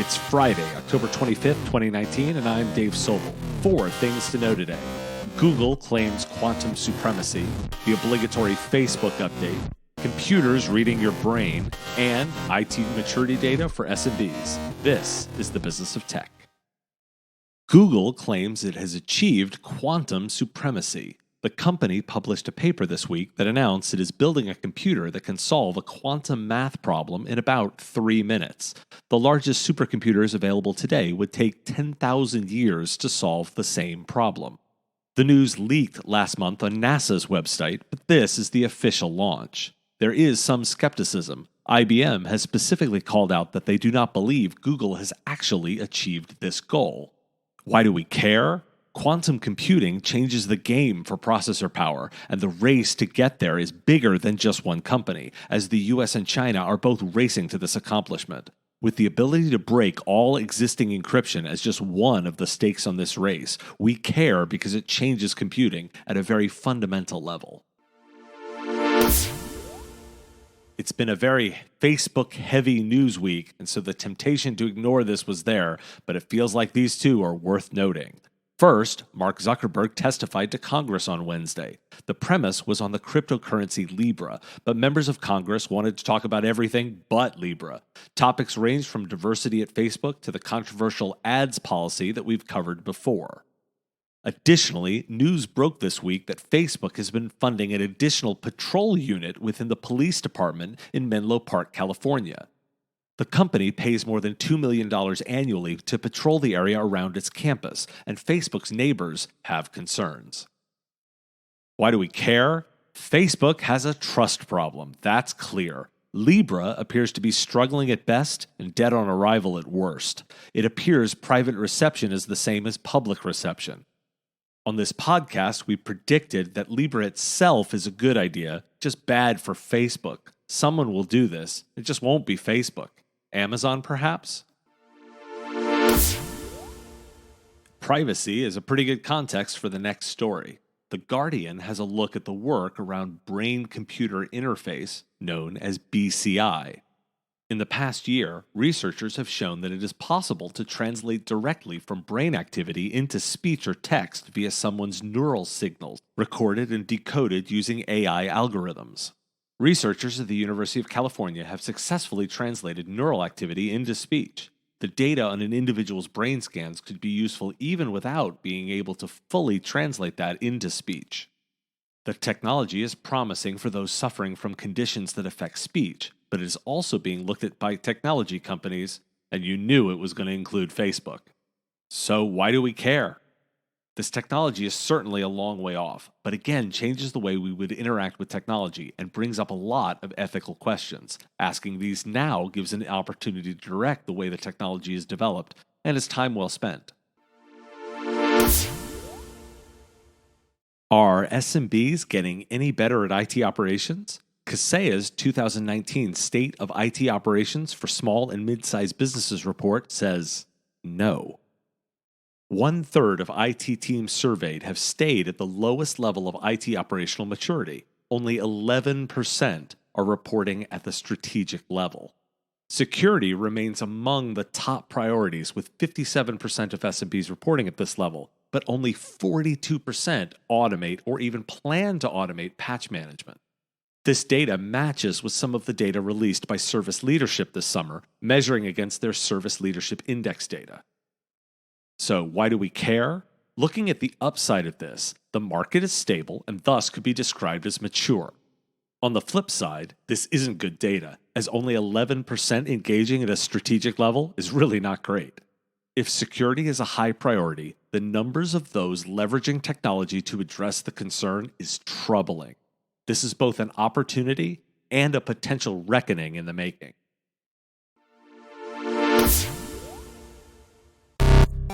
It's Friday, October 25th, 2019, and I'm Dave Sobel. 4 things to know today. Google claims quantum supremacy, the obligatory Facebook update, computers reading your brain, and IT maturity data for SMBs. This is the business of tech. Google claims it has achieved quantum supremacy. The company published a paper this week that announced it is building a computer that can solve a quantum math problem in about 3 minutes. The largest supercomputers available today would take 10,000 years to solve the same problem. The news leaked last month on NASA's website, but this is the official launch. There is some skepticism. IBM has specifically called out that they do not believe Google has actually achieved this goal. Why do we care? Quantum computing changes the game for processor power, and the race to get there is bigger than just one company, as the US and China are both racing to this accomplishment. With the ability to break all existing encryption as just one of the stakes on this race, we care because it changes computing at a very fundamental level. It's been a very Facebook-heavy news week, and so the temptation to ignore this was there, but it feels like these two are worth noting. First, Mark Zuckerberg testified to Congress on Wednesday. The premise was on the cryptocurrency Libra, but members of Congress wanted to talk about everything but Libra. Topics ranged from diversity at Facebook to the controversial ads policy that we've covered before. Additionally, news broke this week that Facebook has been funding an additional patrol unit within the police department in Menlo Park, California. The company pays more than $2 million annually to patrol the area around its campus, and Facebook's neighbors have concerns. Why do we care? Facebook has a trust problem, that's clear. Libra appears to be struggling at best and dead on arrival at worst. It appears private reception is the same as public reception. On this podcast, we predicted that Libra itself is a good idea, just bad for Facebook. Someone will do this, it just won't be Facebook. Amazon, perhaps? Privacy is a pretty good context for the next story. The Guardian has a look at the work around brain-computer interface, known as BCI. In the past year, researchers have shown that it is possible to translate directly from brain activity into speech or text via someone's neural signals, recorded and decoded using AI algorithms. Researchers at the University of California have successfully translated neural activity into speech. The data on an individual's brain scans could be useful even without being able to fully translate that into speech. The technology is promising for those suffering from conditions that affect speech, but it is also being looked at by technology companies, and you knew it was going to include Facebook. So why do we care? This technology is certainly a long way off, but again changes the way we would interact with technology and brings up a lot of ethical questions. Asking these now gives an opportunity to direct the way the technology is developed, and is time well spent. Are SMBs getting any better at IT operations? Kaseya's 2019 State of IT Operations for Small and Mid-Sized Businesses report says no. 1/3 of IT teams surveyed have stayed at the lowest level of IT operational maturity. Only 11% are reporting at the strategic level. Security remains among the top priorities, with 57% of SMBs reporting at this level, but only 42% automate or even plan to automate patch management. This data matches with some of the data released by Service Leadership this summer, measuring against their Service Leadership Index data. So why do we care? Looking at the upside of this, the market is stable and thus could be described as mature. On the flip side, this isn't good data, as only 11% engaging at a strategic level is really not great. If security is a high priority, the numbers of those leveraging technology to address the concern is troubling. This is both an opportunity and a potential reckoning in the making.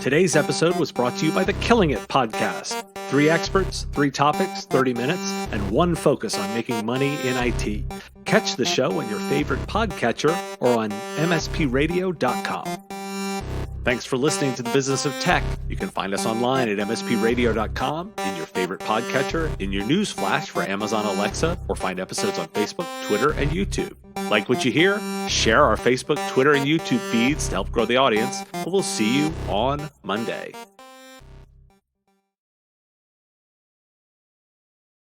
Today's episode was brought to you by the Killing It podcast. 3 experts, 3 topics, 30 minutes, and 1 focus on making money in IT. Catch the show on your favorite podcatcher or on mspradio.com. Thanks for listening to The Business of Tech. You can find us online at mspradio.com, in your favorite podcatcher, in your news flash for Amazon Alexa, or find episodes on Facebook, Twitter, and YouTube. Like what you hear? Share our Facebook, Twitter, and YouTube feeds to help grow the audience, and we'll see you on Monday.